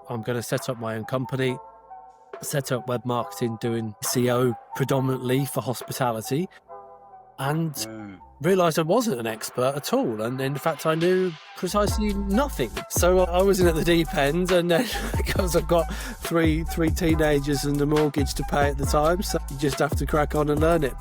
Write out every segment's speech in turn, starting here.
I'm going to set up my own company, set up Webb Marketing doing SEO predominantly for hospitality, and realised I wasn't an expert at all. And in fact, I knew precisely nothing. So I was in at the deep end, and then because I've got three teenagers and a mortgage to pay at the time, so you just have to crack on and learn it.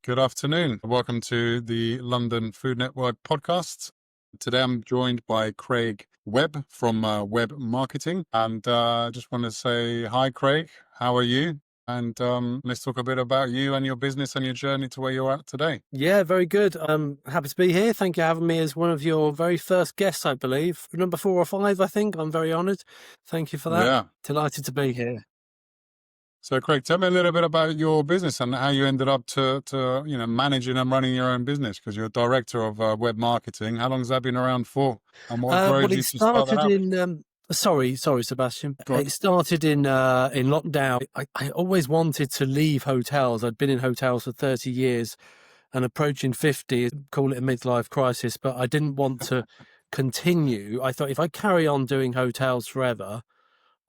Good afternoon. Welcome to the London Food Network podcast. Today I'm joined by Craig Webb from Webb Marketing. And just want to say hi, Craig. How are you? And let's talk a bit about you and your business and your journey to where you're at today. Yeah, very good. I'm happy to be here. Thank you for having me as one of your very first guests, I believe. Number 4 or 5, I think. I'm very honoured. Thank you for that. Yeah. Delighted to be here. So, Craig, tell me a little bit about your business and how you ended up to managing and running your own business, because you're director of Webb Marketing. How long has that been around for? And what drove you to start that out? Sorry, Sebastian. It started in lockdown. I always wanted to leave hotels. I'd been in hotels for 30 years and approaching 50, call it a midlife crisis, but I didn't want to continue. I thought if I carry on doing hotels forever,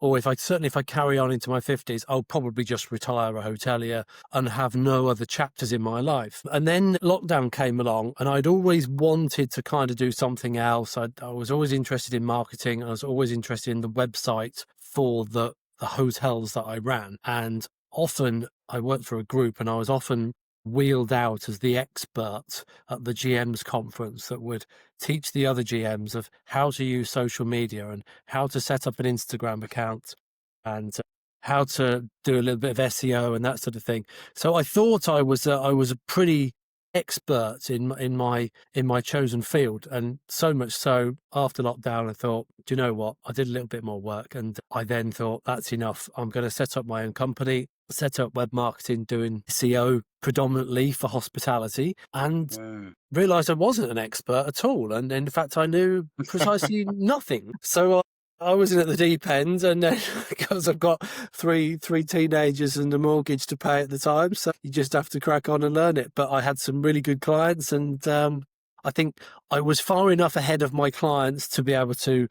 or if I carry on into my 50s, I'll probably just retire a hotelier and have no other chapters in my life. And then lockdown came along, and I'd always wanted to kind of do something else. I was always interested in marketing. I was always interested in the website for the hotels that I ran. And often I worked for a group, and I was often wheeled out as the expert at the GM's conference that would teach the other GMs of how to use social media and how to set up an Instagram account and how to do a little bit of SEO and that sort of thing. So I thought I was a pretty expert in my chosen field, and so much so after lockdown I thought, do you know what, I did a little bit more work, and I then thought that's enough. I'm going to set up my own company, set up Webb Marketing doing SEO predominantly for hospitality, and realised I wasn't an expert at all, and in fact I knew precisely nothing. So I was in at the deep end, and then because I've got three teenagers and a mortgage to pay at the time, so you just have to crack on and learn it. But I had some really good clients, and I think I was far enough ahead of my clients to be able to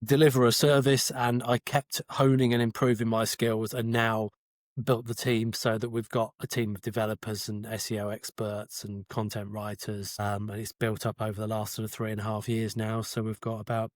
deliver a service, and I kept honing and improving my skills, and now built the team so that we've got a team of developers and SEO experts and content writers, and it's built up over the last sort of 3.5 years now. So we've got about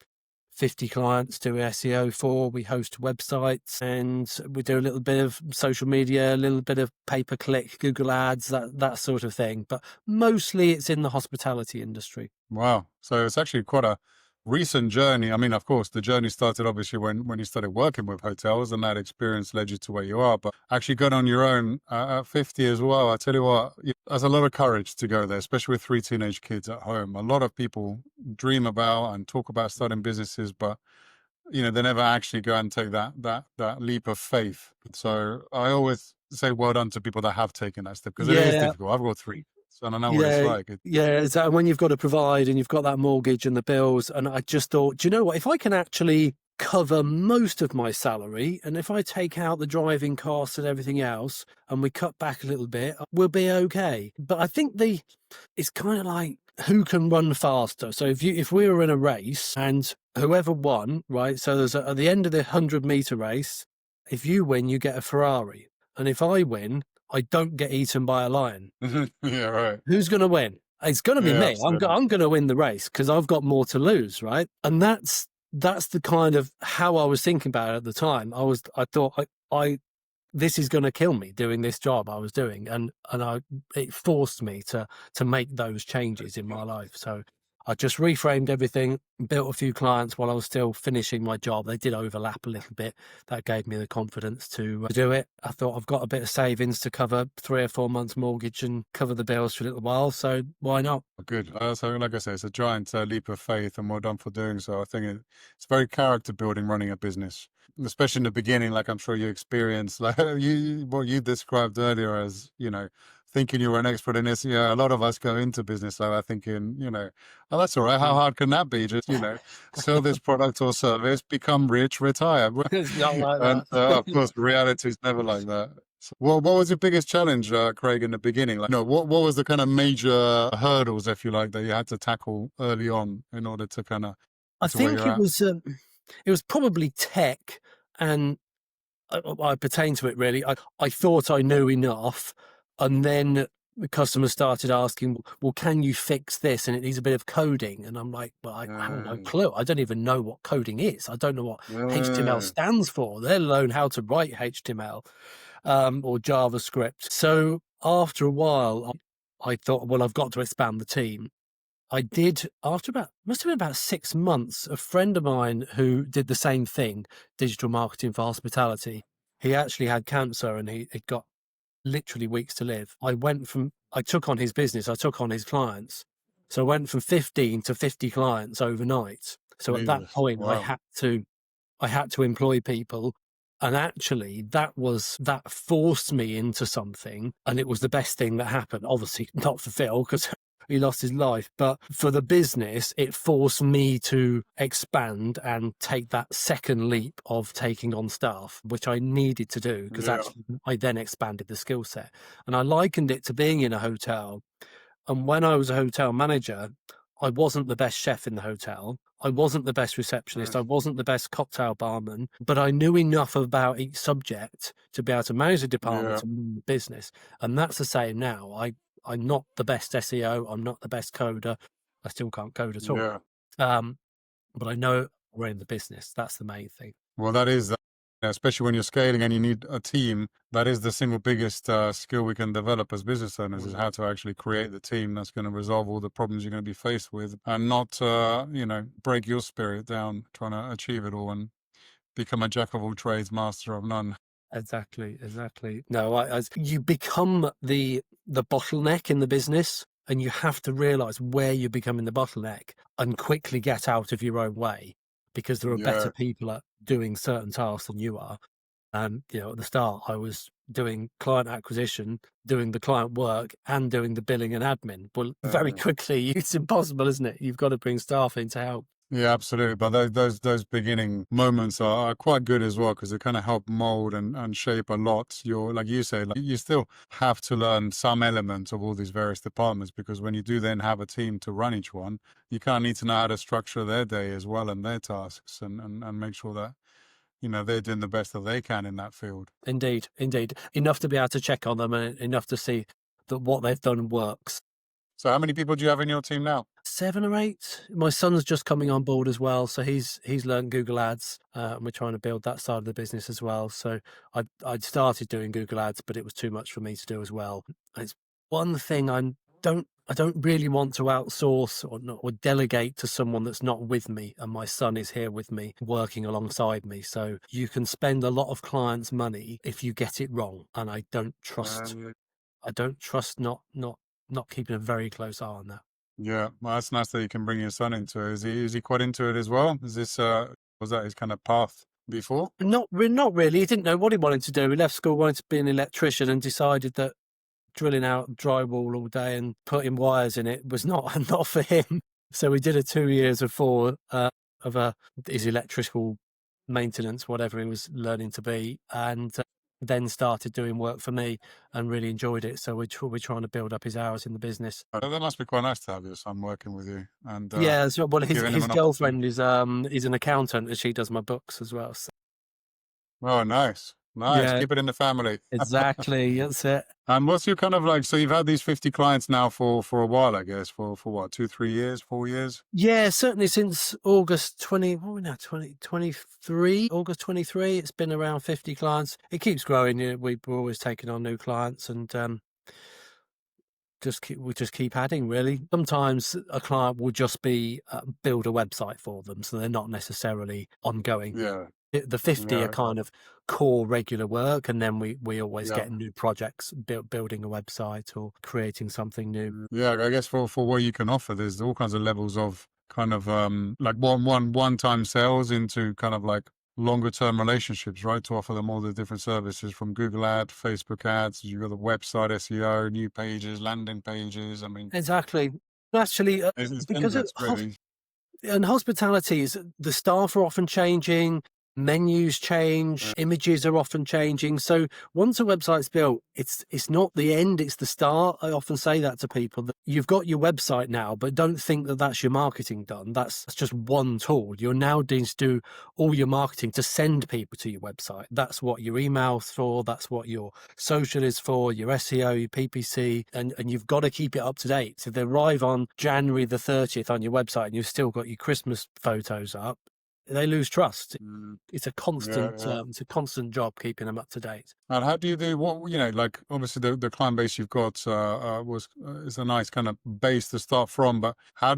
50 clients to SEO for. We host websites, and we do a little bit of social media, a little bit of pay-per-click, Google ads, that sort of thing. But mostly it's in the hospitality industry. Wow. So it's actually quite a recent journey. I mean, of course, the journey started obviously when you started working with hotels, and that experience led you to where you are. But actually going on your own at 50 as well, I tell you what, there's a lot of courage to go there, especially with 3 teenage kids at home. A lot of people dream about and talk about starting businesses, but they never actually go and take that leap of faith. So I always say well done to people that have taken that step, because it is difficult. I've got 3. And I know what it's like. Exactly. When you've got to provide and you've got that mortgage and the bills, and I just thought, do you know what, if I can actually cover most of my salary, and if I take out the driving costs and everything else, and we cut back a little bit, we'll be okay. But I think it's kind of like, who can run faster? So if we were in a race and whoever won, right? So there's at the end of the 100-meter race, if you win, you get a Ferrari, and if I win, I don't get eaten by a lion. Yeah, right. Who's going to win? It's going to be me. I'm going to win the race because I've got more to lose, right? And that's the kind of how I was thinking about it at the time. I thought this is going to kill me doing this job I was doing, and it forced me to make those changes in my life. So I just reframed everything, built a few clients while I was still finishing my job. They did overlap a little bit. That gave me the confidence to do it. I thought, I've got a bit of savings to cover 3 or 4 months mortgage and cover the bills for a little while. So why not? Good. So like I say, it's a giant leap of faith, and well done for doing so. I think it's very character building running a business, especially in the beginning, like I'm sure you experienced, like what you described earlier as, thinking you were an expert in SEO. A lot of us go into business like that thinking, oh, that's all right. How hard can that be? Just, sell this product or service, become rich, retire. It's not like And that. of course, reality is never like that. So, what was your biggest challenge, Craig, in the beginning? Like, what was the kind of major hurdles, if you like, that you had to tackle early on in order to kind of I to where think you're at? it was probably tech, and I pertain to it really. I thought I knew enough, and then the customers started asking, "Well, can you fix this? And it needs a bit of coding." And I'm like, "Well, I have no Mm, clue. I don't even know what coding is. I don't know what HTML mm, stands for, let alone how to write HTML or JavaScript." So after a while, I thought, well, I've got to expand the team. I did after about must have been about 6 months, a friend of mine who did the same thing, digital marketing for hospitality. He actually had cancer and he got literally weeks to live. I took on his business, I took on his clients. So I went from 15 to 50 clients overnight. So at that Jesus. point Wow. I had to employ people. And actually, that forced me into something. And it was the best thing that happened. Obviously, not for Phil, because he lost his life. But for the business, it forced me to expand and take that second leap of taking on staff, which I needed to do because Yeah. actually I then expanded the skill set. And I likened it to being in a hotel, and when I was a hotel manager, I wasn't the best chef in the hotel. I wasn't the best receptionist. Mm, I wasn't the best cocktail barman, but I knew enough about each subject to be able to manage the yeah. department and run the business. And that's the same now. I'm not the best SEO. I'm not the best coder. I still can't code at all. Yeah. Um, but I know we're in the business. That's the main thing. Well, especially when you're scaling and you need a team, that is the single biggest skill we can develop as business owners is Mm. how to actually create the team that's going to resolve all the problems you're going to be faced with and not, break your spirit down trying to achieve it all and become a jack of all trades, master of none. Exactly, exactly. No, you become the bottleneck in the business, and you have to realize where you're becoming the bottleneck and quickly get out of your own way because there are better Yeah. people at doing certain tasks than you are. At the start, I was doing client acquisition, doing the client work, and doing the billing and admin. Well, very quickly, it's impossible, isn't it? You've got to bring staff in to help. Yeah, absolutely. But those beginning moments are quite good as well because they kind of help mold and shape a lot. Like you say, like you still have to learn some elements of all these various departments because when you do then have a team to run each one, you kind of need to know how to structure their day as well and their tasks and make sure that, they're doing the best that they can in that field. Indeed, indeed. Enough to be able to check on them and enough to see that what they've done works. So how many people do you have in your team now? 7 or 8. My son's just coming on board as well, so he's learned Google Ads, and we're trying to build that side of the business as well. So I'd started doing Google Ads, but it was too much for me to do as well. And it's one thing I don't really want to outsource or delegate to someone that's not with me, and my son is here with me, working alongside me. So you can spend a lot of clients' money if you get it wrong, and Um, I don't trust not keeping a very close eye on that. yeah, well, that's nice that you can bring your son into it. Is he quite into it as well? Was that his kind of path before? Not really. He didn't know what he wanted to do. He left school wanting to be an electrician and decided that drilling out drywall all day and putting wires in it was not not for him. So we did a 2 years of 4 of his electrical maintenance, whatever he was learning to be, and then started doing work for me and really enjoyed it. So we're trying to build up his hours in the business. That must be quite nice to have your son working with you and Yeah, so well, giving him his an opportunity. girlfriend is an accountant and she does my books as well. So, Oh, nice. Nice. yeah, Keep it in the family. exactly. That's it. And what's your kind of like, so you've had these 50 clients now for a while, I guess, for what, 2, 3 years, 4 years? Yeah, certainly since August 20, what are we now, 2023, August 23, it's been around 50 clients. It keeps growing. We're always taking on new clients and we just keep adding, really. Sometimes a client will just be build a website for them, so they're not necessarily ongoing. Yeah. The 50 are Yeah. kind of core regular work, and then we always Yeah. get new projects, building a website or creating something new. Yeah. I guess for what you can offer, there's all kinds of levels of kind of like one-time sales into kind of like longer term relationships, right? To offer them all the different services from Google Ad, Facebook ads, you've got the website SEO, new pages, landing pages. I mean, Exactly. Actually, it's because endless, really. and hospitality is the staff are often changing, menus change, images are often changing. So once a website's built, it's not the end, it's the start. I often say that to people, that you've got your website now, but don't think that that's your marketing done. That's just one tool. You're now needing to do all your marketing to send people to your website. That's what your email's for. That's what your social is for, your SEO, your PPC, and you've got to keep it up to date. So if they arrive on January the 30th on your website and you've still got your Christmas photos up, they lose trust. It's a Yeah, constant, yeah. it's a constant job keeping them up to date. And how do you do what, like obviously the client base you've got is a nice kind of base to start from, but how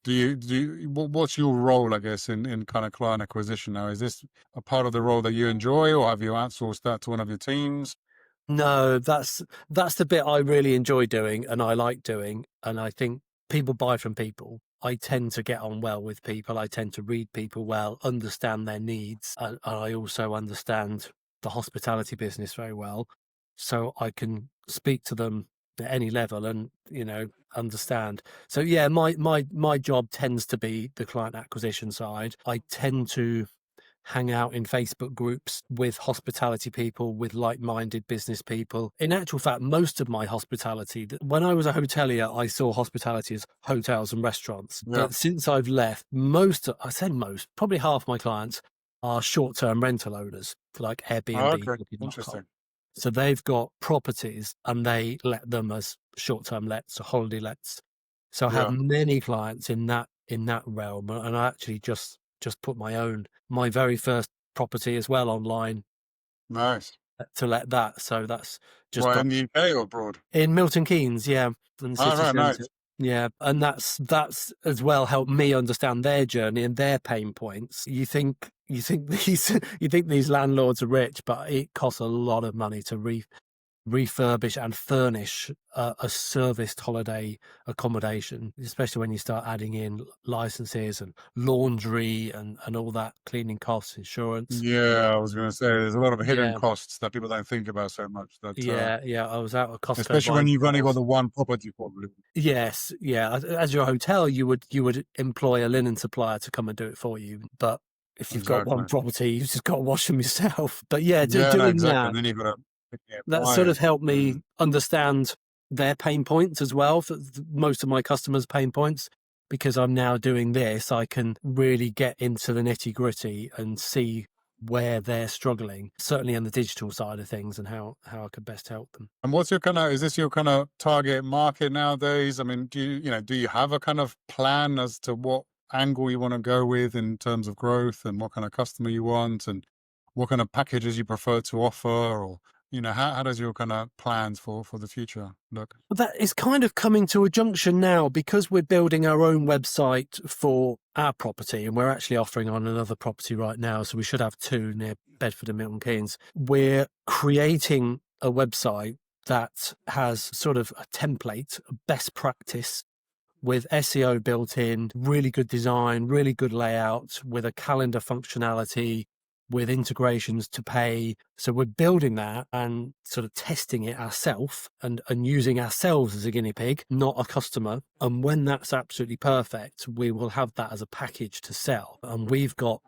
what's your role, I guess, in kind of client acquisition now? Is this a part of the role that you enjoy, or have you outsourced that to one of your teams? No, that's the bit I really enjoy doing and I like doing. And I think people buy from people. I tend to get on well with people. I tend to read people well, understand their needs. And I also understand the hospitality business very well. So I can speak to them at any level and, understand. So yeah, my job tends to be the client acquisition side. I tend to hang out in Facebook groups with hospitality people, with like-minded business people. In actual fact, most of my hospitality, when I was a hotelier, I saw hospitality as hotels and restaurants. Yeah. But since I've left, probably half my clients are short-term rental owners, like Oh, Airbnb, okay. Booking.com. Interesting. So they've got properties and they let them as short-term lets or holiday lets. So I have Yeah. many clients in that realm, and I actually just put my very first property as well online Nice. to let that. So that's just Well, got in the UK or abroad? in Milton Keynes, yeah, in the All city right, centre. nice. Yeah, and that's as well helped me understand their journey and their pain points. You think these landlords are rich, but it costs a lot of money to refurbish and furnish a serviced holiday accommodation, especially when you start adding in licenses and laundry and all that, cleaning costs, insurance. Yeah, I was going to say there's a lot of hidden Yeah, costs that people don't think about so much. yeah. I was out at Costco Especially when buying you've only got towels. the one property, probably. Yes, yeah. As your hotel, you would employ a linen supplier to come and do it for you. But if you've got one Exactly. property, you've just got to wash them yourself. But yeah, Yeah, no, doing exactly. that, And then you've got to that buy sort it. of helped me Mm. understand their pain points as well, for most of my customers' pain points. Because I'm now doing this, I can really get into the nitty gritty and see where they're struggling, certainly on the digital side of things, and how I could best help them. And what's your is this your kind of target market nowadays? I mean, do you have a kind of plan as to what angle you want to go with in terms of growth and what kind of customer you want and what kind of packages you prefer to offer, or, how does your kind of plans for the future look? But that is kind of coming to a junction now, because we're building our own website for our property, and we're actually offering on another property right now. So we should have two near Bedford and Milton Keynes. We're creating a website that has sort of a template, a best practice with SEO built in, really good design, really good layout, with a calendar functionality, with integrations to pay. So we're building that and sort of testing it ourselves and using ourselves as a guinea pig, not a customer. And when that's absolutely perfect, we will have that as a package to sell. And we've got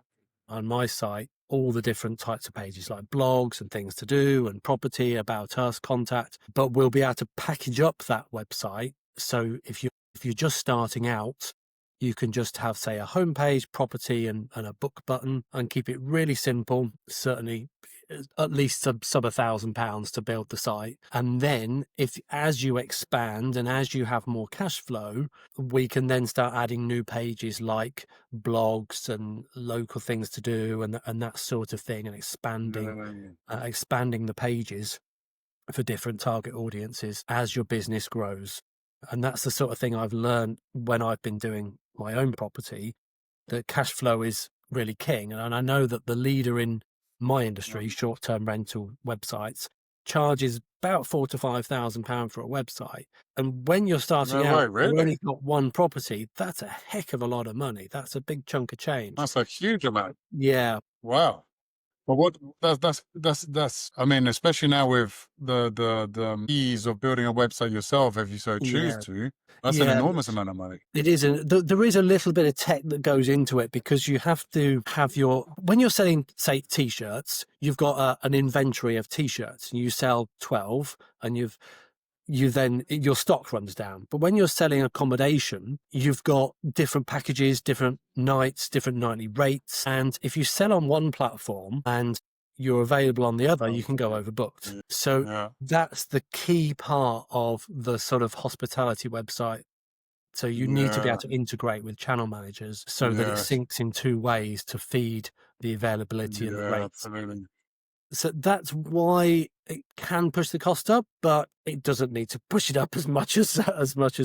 on my site all the different types of pages, like blogs and things to do and property, about us, contact. But we'll be able to package up that website. So if you're just starting out, you can just have, say, a homepage, property, and a book button, and keep it really simple. Certainly, at least sub £1,000 to build the site. And then, as you expand and as you have more cash flow, we can then start adding new pages like blogs and local things to do and that sort of thing, and expanding the pages for different target audiences as your business grows. And that's the sort of thing I've learned when I've been doing my own property, that cash flow is really king. And I know that the leader in my industry, short-term rental websites, charges about £4,000 to £5,000 for a website. And when you're starting No out, way, you've really? only got one property. That's a heck of a lot of money. That's a big chunk of change. That's a huge amount. Yeah. Wow. But what that's I mean, especially now with the ease of building a website yourself, if you so choose Yeah. to, that's an Yeah. enormous amount of money. It isn't. There is a little bit of tech that goes into it because you have to have when you're selling, say, t-shirts, you've got an inventory of t-shirts and you sell 12 and your stock runs down. But when you're selling accommodation, you've got different packages, different nights, different nightly rates. And if you sell on one platform and you're available on the other, you can go overbooked. Yeah. So Yeah. that's the key part of the sort of hospitality website. So you need to be able Yeah. to integrate with channel managers so that it Yes. syncs in two ways to feed the availability and the Yeah, rates. absolutely. So that's why it can push the cost up, but it doesn't need to push it up as much as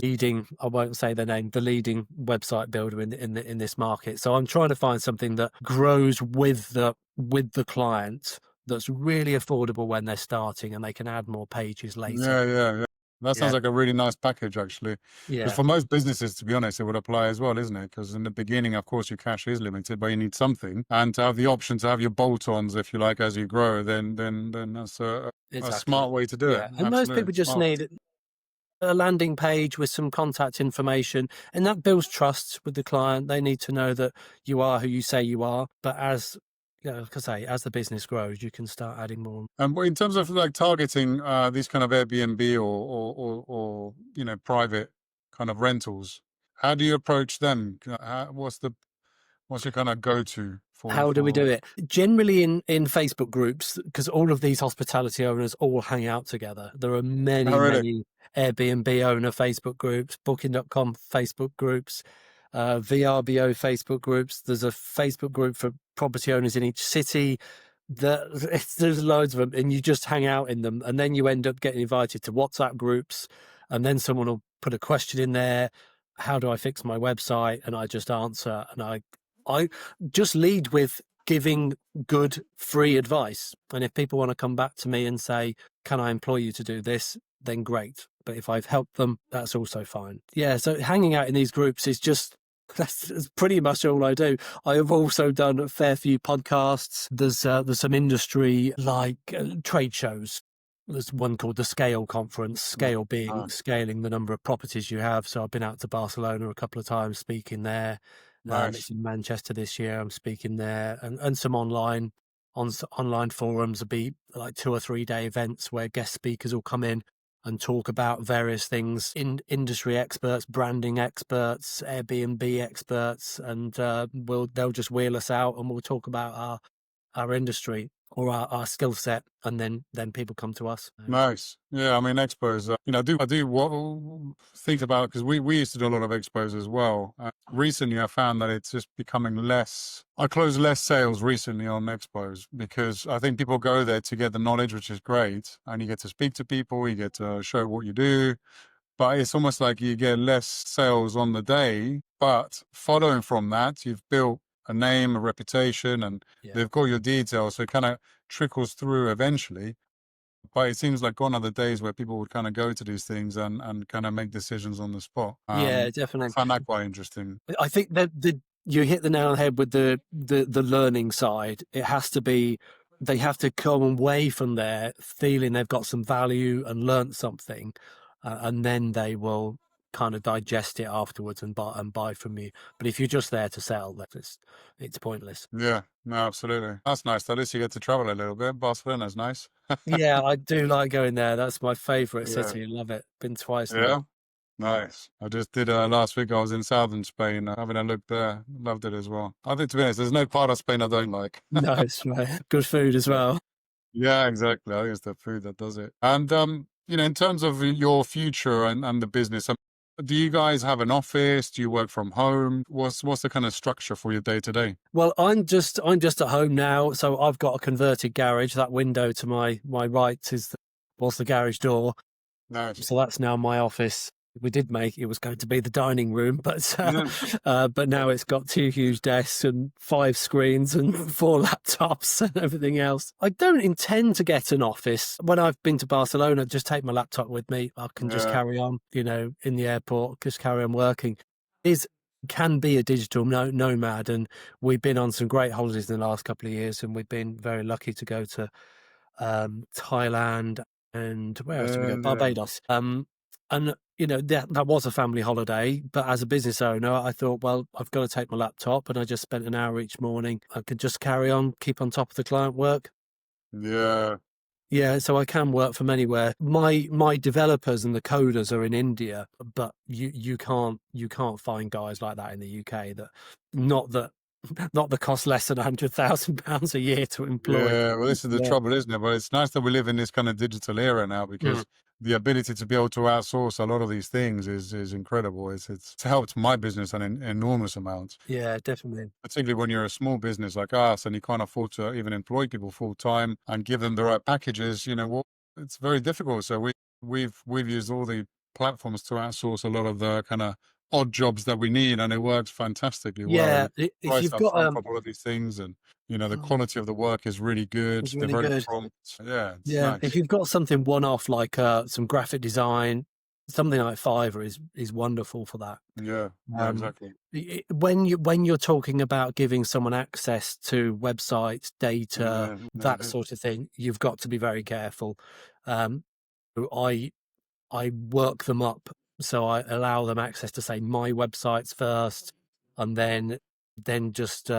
leading. I won't say the name, the leading website builder in this market. So I'm trying to find something that grows with the client, that's really affordable when they're starting, and they can add more pages later. Yeah. That sounds Yeah, like a really nice package, actually. Because yeah, for most businesses, to be honest, it would apply as well, isn't it? Because in the beginning, of course, your cash is limited, but you need something, and to have the option to have your bolt-ons, if you like, as you grow, then that's a exactly. smart way to do it. Yeah, and most Absolutely people just smart. need a landing page with some contact information, and that builds trust with the client. They need to know that you are who you say you are. But as like I say, as the business grows, you can start adding more. And in terms of like targeting these kind of Airbnb or private kind of rentals, how do you approach them? What's your kind of go-to for How do we do for? it? Generally in Facebook groups, because all of these hospitality owners all hang out together. There are Oh, many, really? many Airbnb owner Facebook groups, Booking.com Facebook groups, VRBO Facebook groups. There's a Facebook group for property owners in each city. There's loads of them, and you just hang out in them, and then you end up getting invited to WhatsApp groups, and then someone will put a question in there. How do I fix my website? And I just answer, and I just lead with giving good free advice. And if people want to come back to me and say, can I employ you to do this? Then great. But if I've helped them, that's also fine. Yeah. So hanging out in these groups is just, that's pretty much all I do. I have also done a fair few podcasts. There's some industry like trade shows. There's one called the Scale Conference, Scale being scaling the number of properties you have. So I've been out to Barcelona a couple of times speaking there. Nice. It's in Manchester this year. I'm speaking there, and some online forums. Will be like 2 or 3 day events where guest speakers will come in and talk about various things. Industry experts, branding experts, Airbnb experts, and they'll just wheel us out and we'll talk about our industry or our skill set, and then people come to us. Nice. Yeah, I mean, expos, think about, because we used to do a lot of expos as well. Recently, I found that it's just becoming less. I close less sales recently on expos because I think people go there to get the knowledge, which is great. And you get to speak to people, you get to show what you do. But it's almost like you get less sales on the day. But following from that, you've built a name, a reputation, and they've got your details. So it kind of trickles through eventually. But it seems like gone are the days where people would kind of go to these things and kind of make decisions on the spot. Yeah, I definitely. find that quite interesting. I think that you hit the nail on the head with the learning side. It has to be, they have to come away from there feeling they've got some value and learnt something, and then they will kind of digest it afterwards and buy from you. But if you're just there to sell, it's pointless. Yeah, no, absolutely. That's nice. At least you get to travel a little bit. Barcelona's nice. Yeah, I do like going there. That's my favourite Yeah. city. Love it. Been twice now. Yeah. Nice. I just did last week. I was in southern Spain, having a look there. Loved it as well. I think, to be honest, there's no part of Spain I don't like. Nice, right? Good food as well. Yeah, exactly. I think it's the food that does it. And in terms of your future and the business, do you guys have an office? Do you work from home? What's the kind of structure for your day to day? Well, I'm just at home now, so I've got a converted garage. That window to my right was the garage door, Nice. so that's now my office. We did make it was going to be the dining room, but but now it's got 2 huge desks and 5 screens and 4 laptops and everything else. I don't intend to get an office. When I've been to Barcelona, just take my laptop with me. I can just carry on, in the airport, just carry on working. can be a digital nomad, and we've been on some great holidays in the last couple of years, and we've been very lucky to go to Thailand, and where else did we go? Yeah. Barbados. And that was a family holiday, but as a business owner, I thought, well, I've got to take my laptop, and I just spent an hour each morning. I could just carry on, keep on top of the client work. Yeah. Yeah, so I can work from anywhere. My developers and the coders are in India, but you can't find guys like that in the UK. Not that not that cost less than £100,000 a year to employ. Yeah, well, this is the Yeah. trouble, isn't it? But it's nice that we live in this kind of digital era now, Mm. because the ability to be able to outsource a lot of these things is incredible. It's helped my business an enormous amount, Yeah, definitely. particularly when you're a small business like us and you can't afford to even employ people full time and give them the right packages. Well, it's very difficult. So we've used all the platforms to outsource a lot of the kind of odd jobs that we need, and it works fantastically well. And Yeah, it's if priced you've up got front for all of these things, and the quality of the work is really good. it's They're really very good. prompt. Yeah, it's Yeah, if nice. you've got something one-off like some graphic design, something like Fiverr is wonderful for that. Yeah, no, Um, exactly. when you're talking about giving someone access to websites, data, Yeah, no, that sort of thing, you've got to be very careful. Um, I I work them up, so I allow them access to, say, my websites first, and then just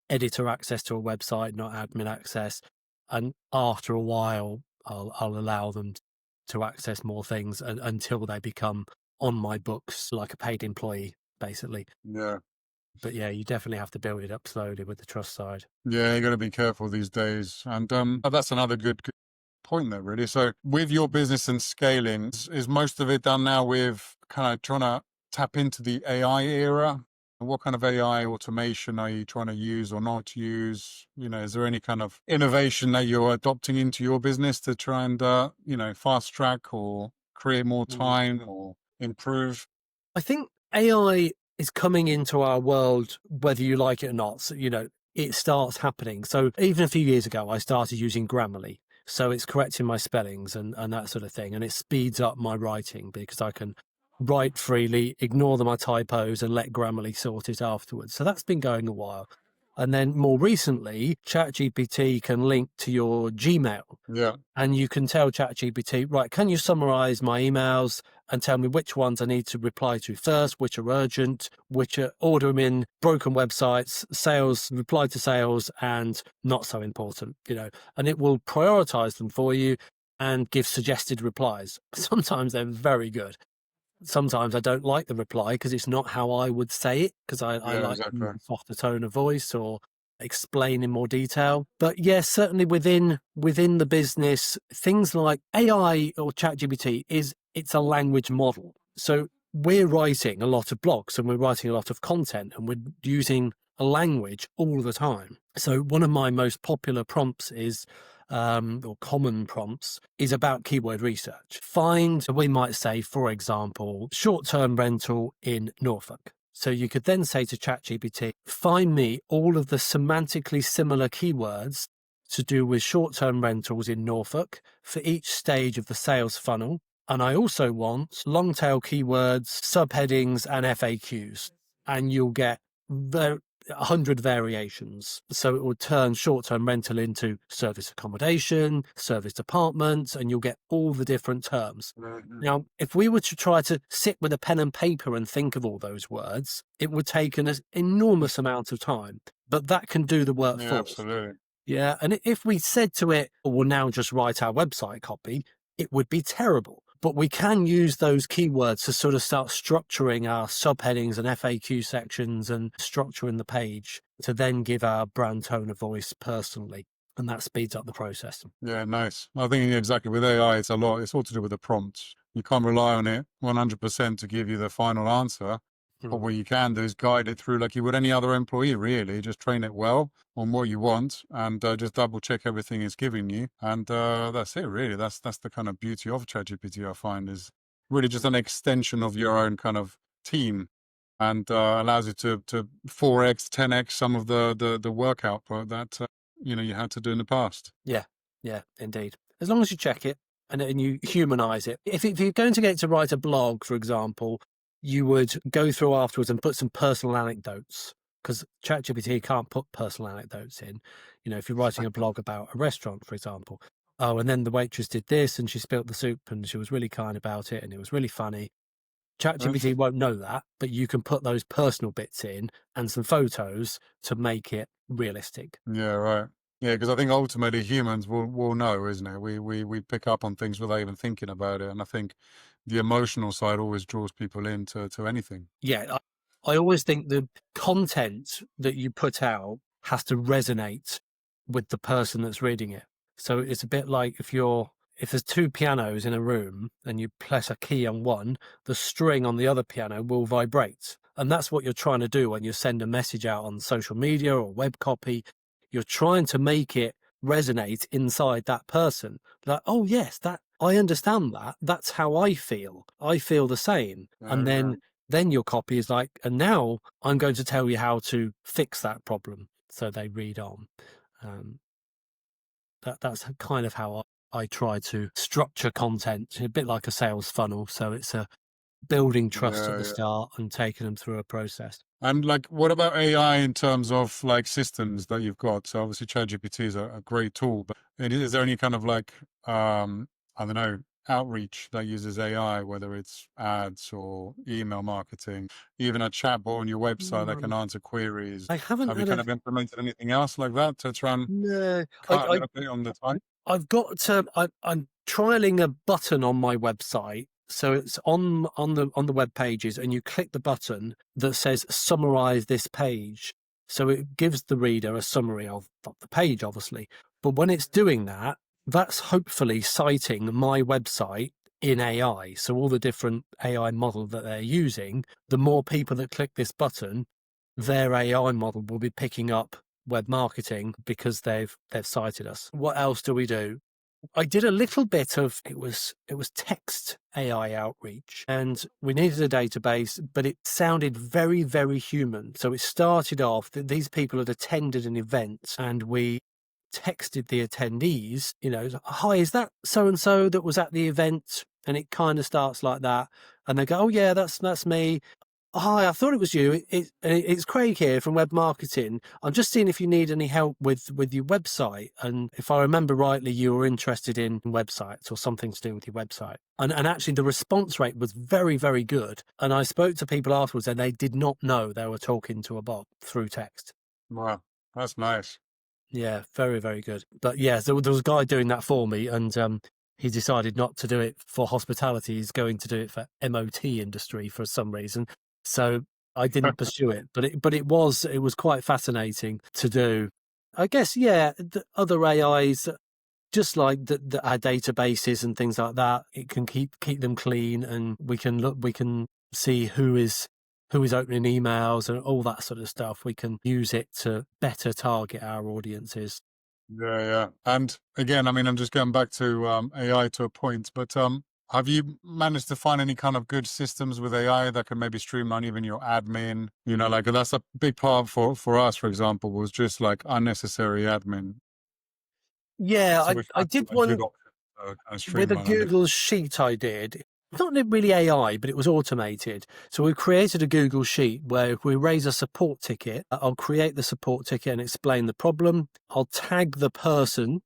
editor access to a website, not admin access. And after a while, I'll allow them to access more things until they become on my books like a paid employee, basically. yeah. But yeah, you definitely have to build it up slowly with the trust side. Yeah, you got to be careful these days. And that's another good point there, really. So with your business and scaling, is most of it done now with kind of trying to tap into the AI era? What kind of AI automation are you trying to use or not use? Is there any kind of innovation that you're adopting into your business to try and, fast track or create more time or improve? I think AI is coming into our world, whether you like it or not. So, it starts happening. So even a few years ago, I started using Grammarly. So it's correcting my spellings and that sort of thing. And it speeds up my writing because I can write freely, ignore my typos, and let Grammarly sort it afterwards. So that's been going a while. And then more recently, ChatGPT can link to your Gmail, Yeah, and you can tell ChatGPT, right, can you summarize my emails and tell me which ones I need to reply to first, which are urgent, which are order them in, broken websites, sales, reply to sales, and not so important, and it will prioritize them for you and give suggested replies. Sometimes they're very good. Sometimes I don't like the reply because it's not how I would say it, because I yeah, like to exactly. use a softer tone of voice or explain in more detail. But yes, certainly within the business, things like AI or ChatGPT it's a language model. So we're writing a lot of blogs and we're writing a lot of content and we're using a language all the time. So one of my most popular prompts is or common prompts is about keyword research. We might say, for example, short-term rental in Norfolk. So you could then say to ChatGPT, find me all of the semantically similar keywords to do with short-term rentals in Norfolk for each stage of the sales funnel. And I also want long-tail keywords, subheadings, and FAQs. And you'll get 100 variations. So it will turn short-term rental into service accommodation, service apartments, and you'll get all the different terms. Mhm. Now, if we were to try to sit with a pen and paper and think of all those words, it would take an enormous amount of time, but that can do the work Yeah, for us. absolutely. Yeah, and if we said to it, "Oh, we'll now just write our website copy," it would be terrible. But we can use those keywords to sort of start structuring our subheadings and FAQ sections and structuring the page to then give our brand tone of voice personally. And that speeds up the process. Yeah, nice. I think exactly with AI, it's all to do with the prompts. You can't rely on it 100% to give you the final answer. But Mm. what you can do is guide it through like you would any other employee, really. Just train it well on what you want and just double check everything it's giving you. And that's it, really. That's the kind of beauty of ChatGPT, I find, is really just an extension of your own kind of team, and allows you to 4x, 10x some of the work output that you had to do in the past. Yeah, yeah, indeed. As long as you check it and you humanize it. If you're going to get it to write a blog, for example, you would go through afterwards and put some personal anecdotes, because ChatGPT can't put personal anecdotes in. You know, if you're writing a blog about a restaurant, for example, oh, and then the waitress did this and she spilt the soup and she was really kind about it and it was really funny. ChatGPT Interesting. won't know that, but you can put those personal bits in and some photos to make it realistic. Yeah, right. Yeah, because I think ultimately humans will know, isn't it? We pick up on things without even thinking about it, and I think the emotional side always draws people into anything. Yeah, I always think the content that you put out has to resonate with the person that's reading it. So it's a bit like if there's two pianos in a room and you press a key on one, the string on the other piano will vibrate. And that's what you're trying to do when you send a message out on social media or web copy. You're trying to make it resonate inside that person. Like, oh yes, that I understand that. That's how I feel. I feel the same. And Yeah, then your copy is like, and now I'm going to tell you how to fix that problem. So they read on. Um, that's kind of how I try to structure content, a bit like a sales funnel. So it's a building trust at yeah, the yeah. start and taking them through a process. And like, what about AI in terms of like systems that you've got? So obviously, ChatGPT is a great tool, but is there any kind of like, I don't know, outreach that uses AI, whether it's ads or email marketing, even a chatbot on your website that can Mm, answer queries? I haven't Have you had kind a of implemented anything else like that to try and no. cut a little bit on the time? I've got I'm trialing a button on my website. So it's on the web pages, and you click the button that says summarize this page. So it gives the reader a summary of the page, obviously. But when it's doing that, that's hopefully citing my website in AI. So all the different AI model that they're using, the more people that click this button, their AI model will be picking up Webb Marketing because they've cited us. What else do we do? I did a little bit of it was text AI outreach, and we needed a database, but it sounded very, very human. So it started off that these people had attended an event, and we texted the attendees, hi, is that so and so that was at the event? And it kind of starts like that, and they go, oh yeah, that's me. Hi, I thought it was you. It's Craig here from Web Marketing. I'm just seeing if you need any help with your website. And if I remember rightly, you were interested in websites or something to do with your website. And actually, the response rate was very, very good. And I spoke to people afterwards, and they did not know they were talking to a bot through text. Wow, that's nice. Yeah, very, very good. But yeah, there was a guy doing that for me, and he decided not to do it for hospitality. He's going to do it for MOT industry for some reason. So I didn't pursue it, but it was quite fascinating to do. I guess, yeah, the other AIs, just like our databases and things like that, it can keep them clean, and we can see who is opening emails and all that sort of stuff. We can use it to better target our audiences. Yeah, yeah. And again, I mean, I'm just going back to AI to a point, but have you managed to find any kind of good systems with AI that can maybe streamline even your admin? You know, like that's a big part for us, for example, was just like unnecessary admin. Yeah, So we've I had did like good one options to kind of with a streamline that. Google Sheet I did. Not really AI, but it was automated. So we created a Google Sheet where if we raise a support ticket, I'll create the support ticket and explain the problem. I'll tag the person,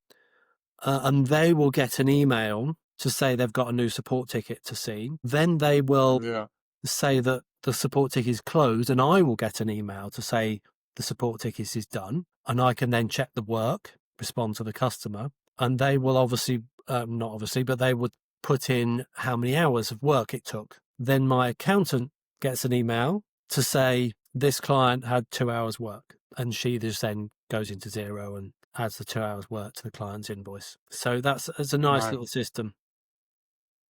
and they will get an email to say they've got a new support ticket to see. Then they will Yeah, say that the support ticket is closed, and I will get an email to say the support ticket is done, and I can then check the work, respond to the customer, and they will obviously, not obviously, but they would put in how many hours of work it took. Then my accountant gets an email to say this client had 2 hours work, and she just then goes into zero and adds the 2 hours work to the client's invoice. So it's a nice nice. little system.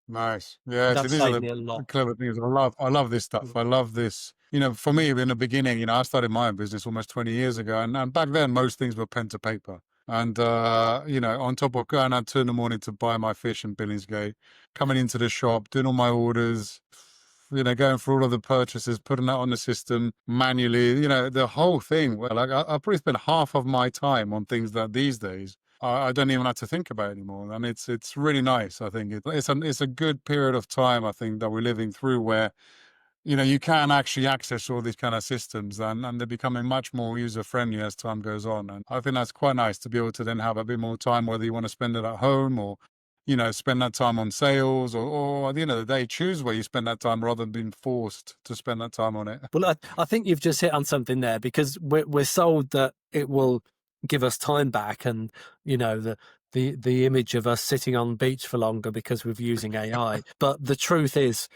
Nice. Yeah, That see, these are saved the me a lot. clever things. I love this stuff. I love this. You know, for me, in the beginning, I started my own business almost 20 years ago. And back then, most things were pen to paper. And, on top of going out 2 in the morning to buy my fish in Billingsgate, coming into the shop, doing all my orders, going through all of the purchases, putting that on the system manually, the whole thing. Well, like I probably spend half of my time on things that these days I don't even have to think about anymore, and it's really nice. I think it's a good period of time. I think that we're living through where you can actually access all these kind of systems, and they're becoming much more user friendly as time goes on. And I think that's quite nice to be able to then have a bit more time, whether you want to spend it at home or, spend that time on sales, or at the end of the day, choose where you spend that time rather than being forced to spend that time on it. Well, I think you've just hit on something there, because we're sold that it will give us time back, and the image of us sitting on the beach for longer because we're using AI. But the truth is,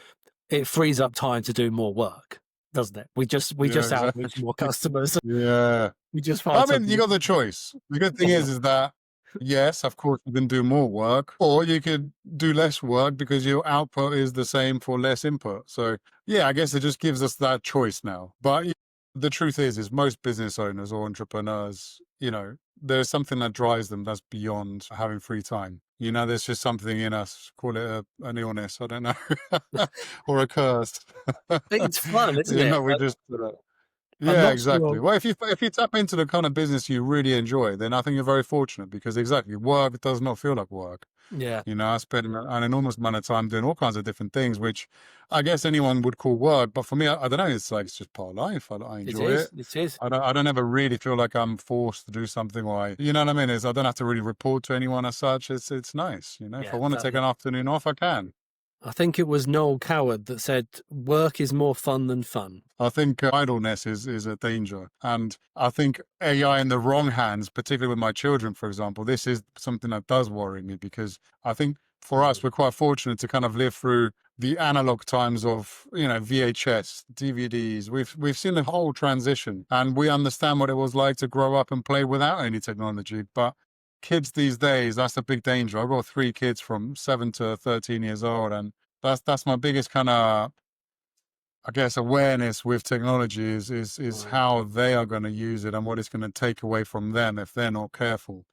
it frees up time to do more work, doesn't it? We just Yeah, outreach exactly. more customers. Yeah. We just I find mean, you something. got the choice. The good thing is that, yes, of course, you can do more work, or you could do less work because your output is the same for less input. So, yeah, I guess it just gives us that choice now. But the truth is most business owners or entrepreneurs, there's something that drives them that's beyond having free time. There's just something in us, call it an illness, I don't know, or a curse. It's fun, isn't it? We just. I'm Yeah, not exactly. sure. Well, if you tap into the kind of business you really enjoy, then I think you're very fortunate, because exactly, work does not feel like work. Yeah, I spend an enormous amount of time doing all kinds of different things, which I guess anyone would call work. But for me, I don't know. It's like it's just part of life. I it enjoy is. it. It is. I don't ever really feel like I'm forced to do something. Or you know what I mean? I don't have to really report to anyone as such. It's nice. If I Yeah, want to take totally. an afternoon off, I can. I think it was Noel Coward that said, "Work is more fun than fun." I think idleness is a danger. And I think AI in the wrong hands, particularly with my children, for example, this is something that does worry me, because I think for us, we're quite fortunate to kind of live through the analog times of, VHS, DVDs. We've seen the whole transition, and we understand what it was like to grow up and play without any technology. But kids these days, that's a big danger. I've got 3 kids from 7 to 13 years old, and that's my biggest kind of, I guess, awareness with technology is Mm, how they are going to use it and what it's going to take away from them if they're not careful.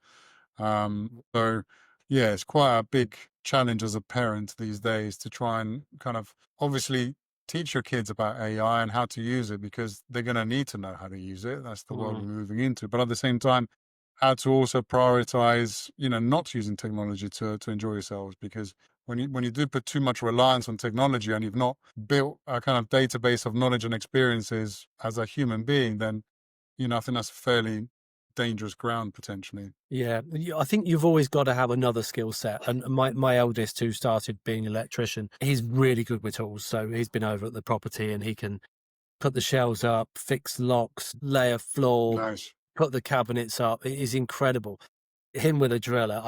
So yeah, it's quite a big challenge as a parent these days to try and kind of obviously teach your kids about AI and how to use it, because they're going to need to know how to use it. That's the world mm, we're moving into. But at the same time, how to also prioritize, not using technology to enjoy yourselves, because when you do put too much reliance on technology and you've not built a kind of database of knowledge and experiences as a human being, then I think that's fairly dangerous ground potentially. yeah, I think you've always got to have another skill set. And my eldest, who started being an electrician, he's really good with tools. So he's been over at the property, and he can put the shelves up, fix locks, lay a floor, Nice. put the cabinets up. It is incredible. Him with a driller,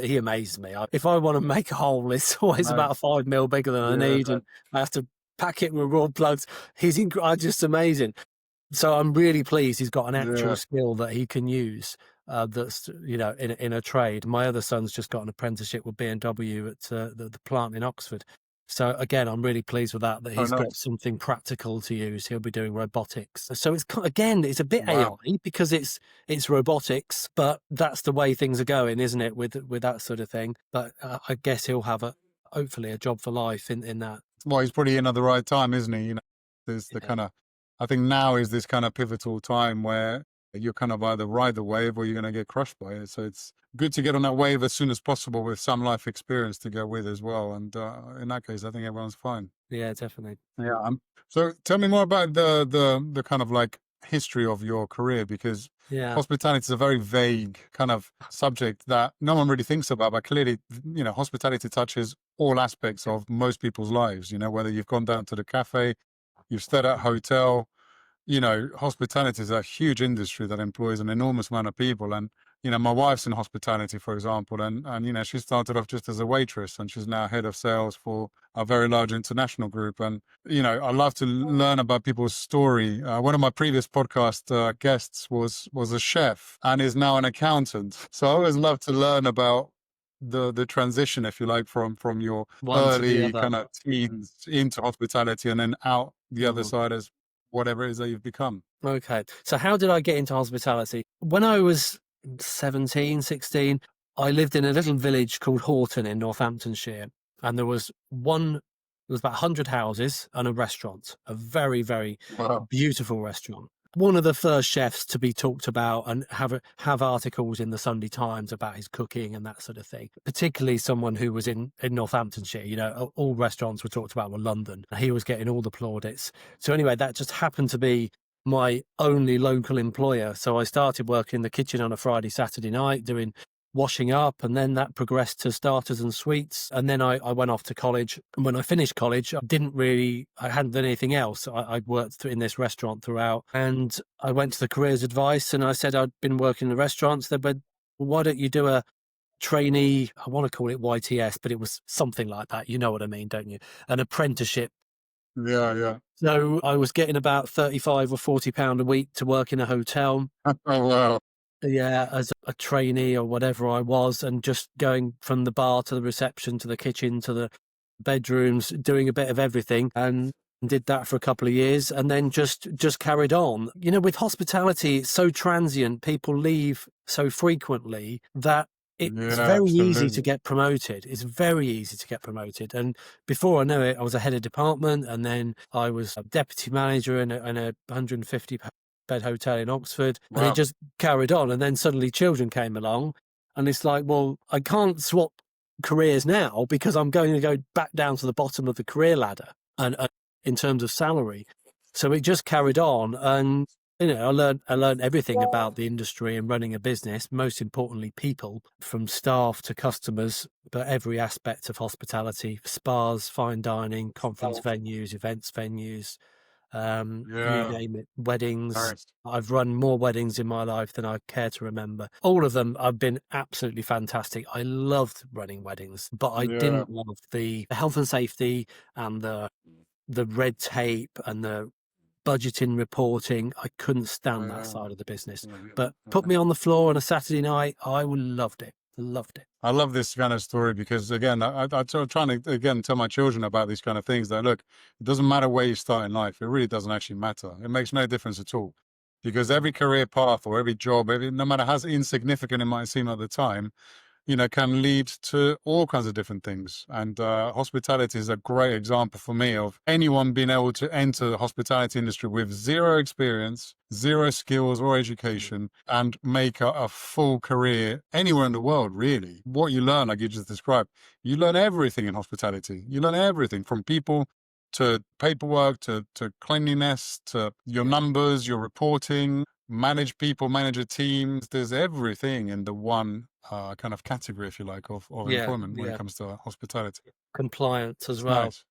he amazes me. If I want to make a hole, it's always about Nice. 5 mil bigger than I Yeah. need, and I have to pack it with raw plugs. Just amazing. So I'm really pleased he's got an actual Yeah. skill that he can use. That's in a trade. My other son's just got an apprenticeship with BMW at the plant in Oxford. So again, I'm really pleased with that Oh, he's got nice. something practical to use. He'll be doing robotics. So again, it's a bit Wow. AI because it's robotics, but that's the way things are going, isn't it? With that sort of thing. But I guess he'll have hopefully a job for life in that. Well, he's probably in at the right time, isn't he? There's the Yeah. kind of, I think now is this kind of pivotal time where you're kind of either ride the wave or you're going to get crushed by it. So it's good to get on that wave as soon as possible with some life experience to go with as well. And in that case, I think everyone's fine. Yeah, definitely. Yeah. So tell me more about the kind of like history of your career, because Yeah. hospitality is a very vague kind of subject that no one really thinks about. But clearly, hospitality touches all aspects of most people's lives. Whether you've gone down to the cafe, you've stayed at a hotel, hospitality is a huge industry that employs an enormous amount of people. And, my wife's in hospitality, for example, and she started off just as a waitress, and she's now head of sales for a very large international group. And, I love to learn about people's story. One of my previous podcast guests was a chef and is now an accountant. So I always love to learn about the transition, if you like, from your One to the early other. kind of teens into hospitality and then out the other Mm. side as whatever it is that you've become. Okay. So how did I get into hospitality? When I was 17, 16, I lived in a little village called Horton in Northamptonshire. And there was about 100 houses and a restaurant, a very, very Wow. beautiful restaurant. one of the first chefs to be talked about and have articles in the Sunday Times about his cooking and that sort of thing. Particularly someone who was in Northamptonshire. You know, all restaurants were talked about were London. He was getting all the plaudits. So anyway, that just happened to be my only local employer. So I started working in the kitchen on a Friday, Saturday night, doing washing up, and then that progressed to starters and sweets. And then I went off to college. And when I finished college, I hadn't done anything else. I'd worked in this restaurant throughout, and I went to the careers advice and I said I'd been working in restaurants. They went, well, why don't you do a trainee? I want to call it YTS, but it was something like that. You know what I mean, don't you? An apprenticeship. Yeah, yeah. So I was getting about 35 or 40 pound a week to work in a hotel. Oh, wow. Yeah, as a trainee or whatever I was, and just going from the bar to the reception to the kitchen to the bedrooms, doing a bit of everything, and did that for a couple of years, and then just carried on. You know, with hospitality, it's so transient. People leave so frequently that it's Yeah, very easy to absolutely. get promoted. It's very easy to get promoted. And before I know it, I was a head of department, and then I was a deputy manager in a 150 bed hotel in Oxford, and it Wow. just carried on. And then suddenly children came along, and it's like, well, I can't swap careers now because I'm going to go back down to the bottom of the career ladder and in terms of salary. So it just carried on, and you know, I learned everything about the industry and running a business. Most importantly, people, from staff to customers, but every aspect of hospitality: spas, fine dining, conference venues, events venues, you Yeah. name it, weddings. Nice. I've run more weddings in my life than I care to remember. All of them have been absolutely fantastic. I loved running weddings, but I Yeah. didn't love the health and safety and the red tape and the budgeting reporting. I couldn't stand that Yeah. side of the business. But Yeah. put me on the floor on a Saturday night, I would loved it. Loved it. I love this kind of story because, again, I'm trying to, again, tell my children about these kind of things that, look, it doesn't matter where you start in life. It really doesn't actually matter. It makes no difference at all, because every career path or every job, no matter how insignificant it might seem at the time, can lead to all kinds of different things. And hospitality is a great example for me of anyone being able to enter the hospitality industry with zero experience, zero skills or education, and make a full career anywhere in the world, really. What you learn, like you just described, you learn everything in hospitality. You learn everything from people to paperwork, to cleanliness, to your numbers, your reporting, manage people, manage a team. There's everything in the one kind of category, if you like, of Yeah, employment when it yeah. comes to hospitality. Compliance as It's well. nice.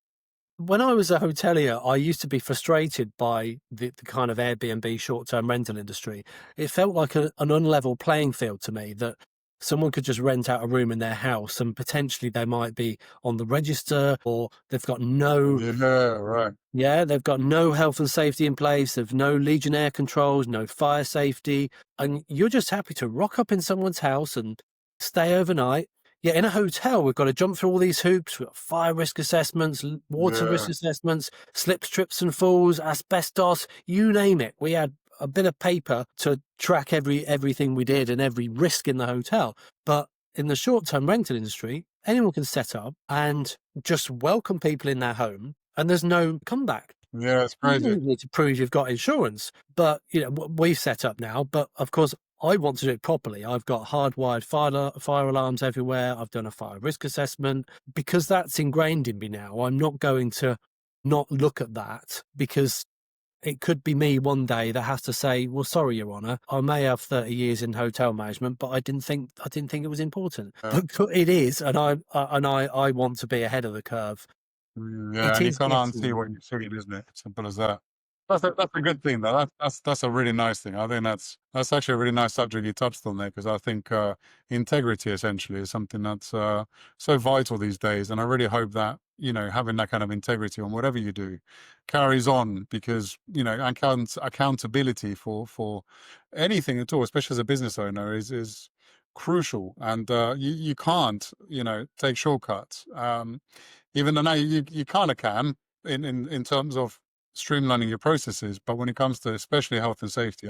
When I was a hotelier, I used to be frustrated by the kind of Airbnb short-term rental industry. It felt like an unlevel playing field to me, that someone could just rent out a room in their house and potentially they might be on the register, or they've got Yeah, right. they've got no health and safety in place. They've no Legionnaire controls, no fire safety. And you're just happy to rock up in someone's house and stay overnight. Yeah, in a hotel, we've got to jump through all these hoops. We've got fire risk assessments, water risk Yeah, assessments, slips, trips and falls, asbestos, you name it. We had a bit of paper to track everything we did and every risk in the hotel. But in the short-term rental industry, anyone can set up and just welcome people in their home, and there's no comeback. yeah, it's You crazy. don't need to prove you've got insurance, but you know we've set up now. But of course, I want to do it properly. I've got hardwired fire alarms everywhere. I've done a fire risk assessment because that's ingrained in me now. I'm not going to not look at that, because it could be me one day that has to say, "Well, sorry, Your Honour, I may have 30 years in hotel management, but I didn't think it was important." Yeah. But it is, and I want to be ahead of the curve. Yeah, It and you is can't unsee getting what you see, isn't it? Simple as that. That's a good thing, though. That's a really nice thing. I think that's actually a really nice subject you touched on there, because I think integrity essentially is something that's so vital these days, and I really hope that having that kind of integrity on whatever you do carries on, because accountability for anything at all, especially as a business owner, is crucial, and you can't take shortcuts. Even though now you kind of can in terms of streamlining your processes, but when it comes to especially health and safety,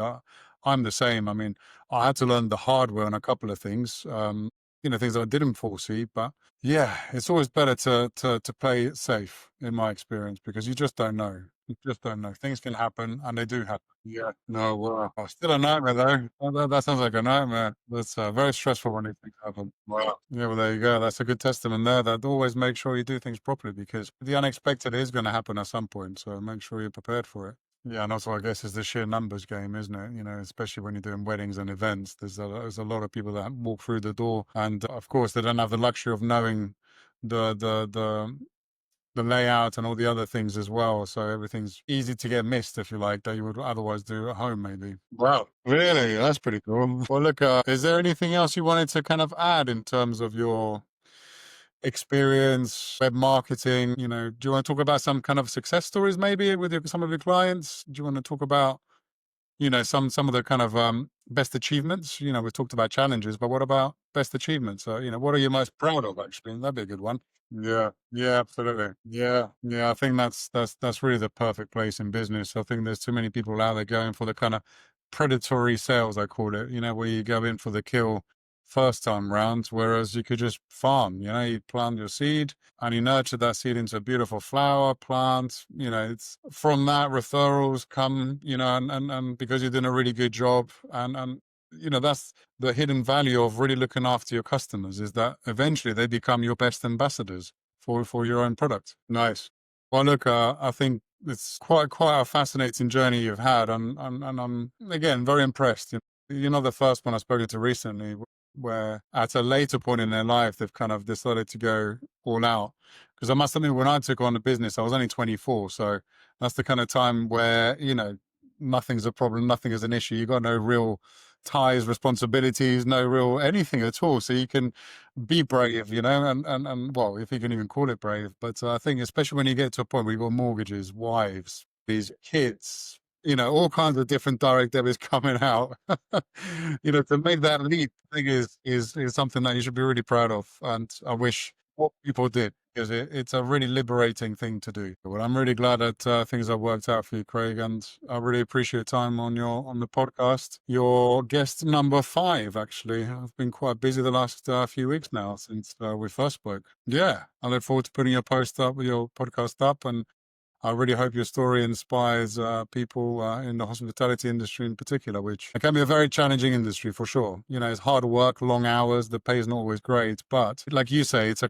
I'm the same. I mean, I had to learn the hard way on a couple of things, things that I didn't foresee. But yeah, it's always better to play it safe, in my experience, because you just don't know. You just don't know. Things can happen, and they do happen. Yeah. No, oh, still a nightmare though. Oh, that sounds like a nightmare. That's very stressful when these things happen. Wow. Yeah, well, there you go. That's a good testament there. That always make sure you do things properly because the unexpected is going to happen at some point. So make sure you're prepared for it. Yeah, and also I guess it's the sheer numbers game, isn't it? You know, especially when you're doing weddings and events, there's a lot of people that walk through the door, and of course they don't have the luxury of knowing the layout and all the other things as well. So everything's easy to get missed, if you like, that you would otherwise do at home, maybe. Wow. Really? That's pretty cool. Well, look, is there anything else you wanted to kind of add in terms of your experience, web marketing? You know, do you want to talk about some kind of success stories maybe with some of your clients? Do you want to talk about, you know, some of the kind of best achievements? You know, we talked about challenges, but what about best achievements? You know, what are you most proud of, actually? That'd be a good one. Yeah, yeah, absolutely. Yeah, yeah. I think that's really the perfect place in business. I think there's too many people out there going for the kind of predatory sales, I call it, you know, where you go in for the kill first time round, whereas you could just farm, you know, you plant your seed and you nurture that seed into a beautiful flower plant. You know, it's from that referrals come, you know, and because you're doing a really good job, and you know, that's the hidden value of really looking after your customers, is that eventually they become your best ambassadors for your own product. Nice. Well, look, I think it's quite a fascinating journey you've had, and I'm again very impressed. You're not the first one I've spoken to recently where at a later point in their life they've kind of decided to go all out. Because I must admit, when I took on the business, I was only 24, so that's the kind of time where, you know, nothing's a problem, nothing is an issue. You got no real ties, responsibilities, no real anything at all. So you can be brave, you know, and well, if you can even call it brave. But I think especially when you get to a point where you've got mortgages, wives, these kids, you know, all kinds of different direct debits coming out. You know, to make that leap, I think is something that you should be really proud of. And I wish more people did, because it's a really liberating thing to do. Well, I'm really glad that things have worked out for you, Craig, and I really appreciate your time on the podcast. You're guest number 5, actually. I've been quite busy the last few weeks now since we first spoke. Yeah, I look forward to putting your post up, your podcast up, and I really hope your story inspires people in the hospitality industry in particular, which can be a very challenging industry for sure. You know, it's hard work, long hours, the pay is not always great, but like you say, it's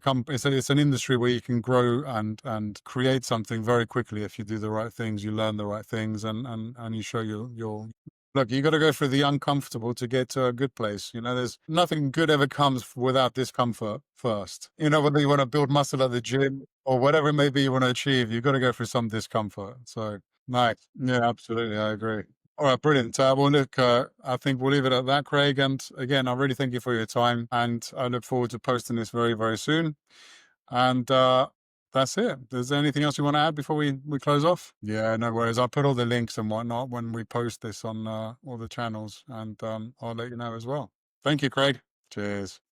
an industry where you can grow and create something very quickly if you do the right things, you learn the right things, and you show your look, you got to go through the uncomfortable to get to a good place. You know, there's nothing good ever comes without discomfort first. You know, whether you want to build muscle at the gym or whatever it may be you want to achieve, you've got to go through some discomfort. So, nice. Yeah, absolutely. I agree. All right, brilliant. Well, look, I think we'll leave it at that, Craig. And again, I really thank you for your time. And I look forward to posting this very, very soon. And that's it. Is there anything else you want to add before we close off? Yeah, no worries. I'll put all the links and whatnot when we post this on all the channels, and I'll let you know as well. Thank you, Craig. Cheers.